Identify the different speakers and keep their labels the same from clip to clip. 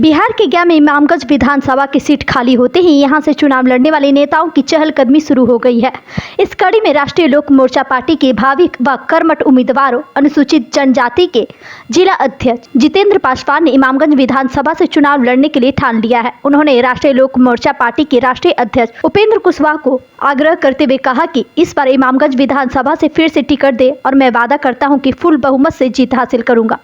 Speaker 1: बिहार के गया में इमामगंज विधानसभा की सीट खाली होते ही यहां से चुनाव लड़ने वाले नेताओं की चहलकदमी शुरू हो गई है। इस कड़ी में राष्ट्रीय लोक मोर्चा पार्टी के भावी व कर्मठ उम्मीदवारों अनुसूचित जनजाति के जिला अध्यक्ष जितेंद्र पासवान ने इमामगंज विधानसभा से चुनाव लड़ने के लिए ठान लिया है। उन्होंने राष्ट्रीय लोक मोर्चा पार्टी के राष्ट्रीय अध्यक्ष उपेंद्र कुशवाहा को आग्रह करते हुए कहा कि इस बार इमामगंज विधानसभा से फिर से टिकट दे और मैं वादा करता हूं कि फुल बहुमत से जीत हासिल करूंगा,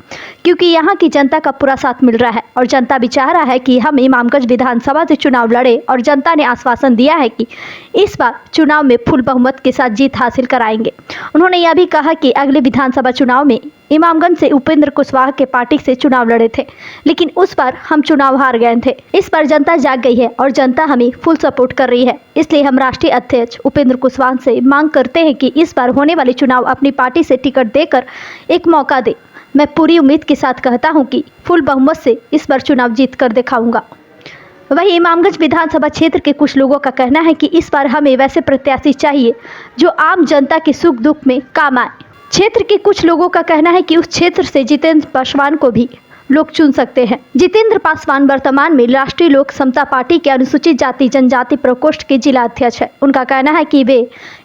Speaker 1: क्योंकि यहां की जनता का पूरा साथ मिल रहा है और जनता भी चाह रहा है कि हम इमामगंज विधानसभा से चुनाव लड़े और जनता ने आश्वासन दिया है कि इस बार चुनाव में फुल बहुमत के साथ जीत हासिल कराएंगे। उन्होंने यह भी कहा कि अगले विधानसभा चुनाव में इमामगंज से उपेंद्र कुशवाहा के पार्टी से चुनाव लड़े थे, लेकिन उस बार हम चुनाव हार गए थे। इस बार जनता जाग गई है और जनता हमें फुल सपोर्ट कर रही है, इसलिए हम राष्ट्रीय अध्यक्ष उपेंद्र कुशवाहा से मांग करते हैं कि इस बार होने वाले चुनाव अपनी पार्टी से टिकट देकर एक मौका दे। मैं पूरी उम्मीद के साथ कहता हूं कि फुल बहुमत से इस बार चुनाव जीत कर दिखाऊंगा। वहीं इमामगंज विधानसभा क्षेत्र के कुछ लोगों का कहना है कि इस बार हमें वैसे प्रत्याशी चाहिए जो आम जनता के सुख दुख में काम आए। क्षेत्र के कुछ लोगों का कहना है कि उस क्षेत्र से जितेंद्र पासवान को भी लोग चुन सकते हैं। जितेंद्र पासवान वर्तमान में राष्ट्रीय लोक समता पार्टी के अनुसूचित जाति जनजाति प्रकोष्ठ के जिला अध्यक्ष है। उनका कहना है कि वे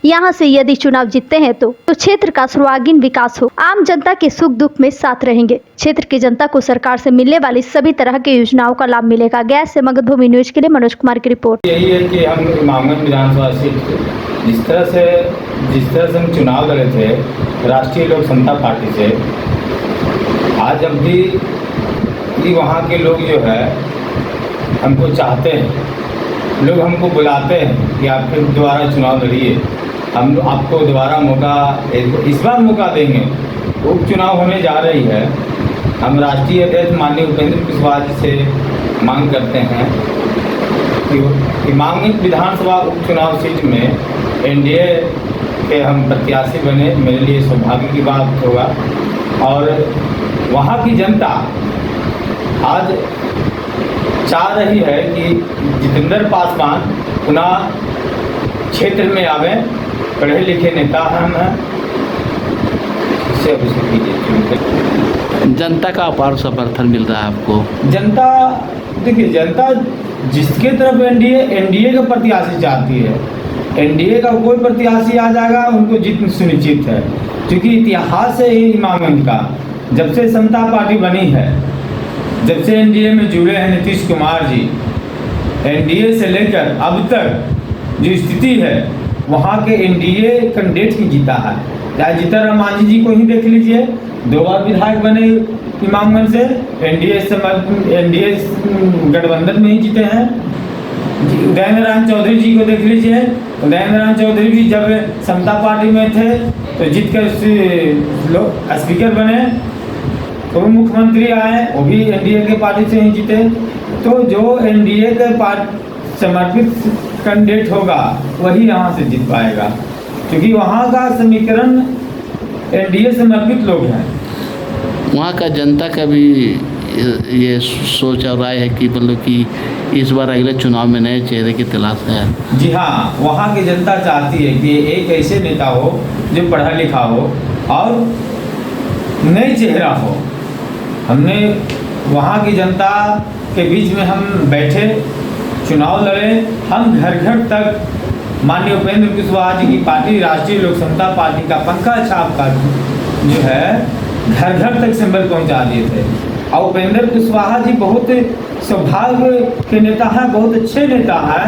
Speaker 1: यहां से यदि चुनाव जीतते हैं तो क्षेत्र का सर्वांगीण विकास हो, आम जनता के सुख दुख में साथ रहेंगे। क्षेत्र की जनता को सरकार से मिलने वाली सभी तरह की योजनाओं का लाभ मिलेगा। गया से मगधभूमि न्यूज के लिए मनोज कुमार की रिपोर्ट।
Speaker 2: यही है कि हम इमामगंज विधानसभा सीट जिस तरह से हम चुनाव लड़े थे राष्ट्रीय लोक समता पार्टी से, आज जब भी कि वहाँ के लोग जो है हमको चाहते हैं, लोग हमको बुलाते हैं कि आप फिर दोबारा चुनाव लड़िए, हम आपको दोबारा मौका इस बार मौका देंगे। उपचुनाव होने जा रही है। हम राष्ट्रीय अध्यक्ष माननीय उपेंद्र कुशवाहा जी से मांग करते हैं कि इमामगंज विधानसभा उपचुनाव सीट में एनडीए के हम प्रत्याशी बने। मेरे लिए सौभाग्य की बात होगा और वहाँ की जनता आज चाह रही है कि जितेंद्र पासवान पुनः क्षेत्र में आवे। पढ़े लिखे नेता हम हैं,
Speaker 3: जनता का अपार समर्थन मिल रहा है आपको।
Speaker 2: जनता देखिए, जनता जिसके तरफ एनडीए का प्रत्याशी चाहती है, एनडीए का कोई प्रत्याशी आ जाएगा उनको जीत सुनिश्चित है। क्योंकि इतिहास है इमामगंज का, जब से समता पार्टी बनी है, जब से एनडीए में जुड़े हैं नीतीश कुमार जी, एनडीए से लेकर अब तक जो स्थिति है वहाँ के एनडीए कैंडिडेट ही जीता है। चाहे जीतन राम मांझी जी को ही देख लीजिए, 2 बार विधायक बने इमामगंज से, एनडीए गठबंधन में ही जीते हैं। उदयन नारायण चौधरी जी को देख लीजिए, उदयन नारायण चौधरी भी जब समता पार्टी में थे तो जीत कर स्पीकर बने, तो मुख्यमंत्री आए, वो भी एनडीए के पार्टी से ही जीते। तो जो एनडीए के समर्पित कैंडिडेट होगा वही यहाँ से जीत पाएगा, क्योंकि वहाँ का समीकरण एनडीए समर्पित लोग हैं।
Speaker 3: वहाँ का जनता का भी ये सोच और राय है कि मतलब कि इस बार अगले चुनाव में नए चेहरे की तलाश है।
Speaker 2: जी हाँ, वहाँ की जनता चाहती है कि एक ऐसे नेता हो जो पढ़ा लिखा हो और नई चेहरा हो। हमने वहाँ की जनता के बीच में हम बैठे, चुनाव लड़े, हम घर घर तक माननीय उपेंद्र कुशवाहा जी की पार्टी राष्ट्रीय लोक समता पार्टी का पंखा छाप का जो है घर घर तक सिंबल पहुँचा दिए थे। और उपेंद्र कुशवाहा जी बहुत सौभाग्य के नेता हैं, बहुत अच्छे नेता हैं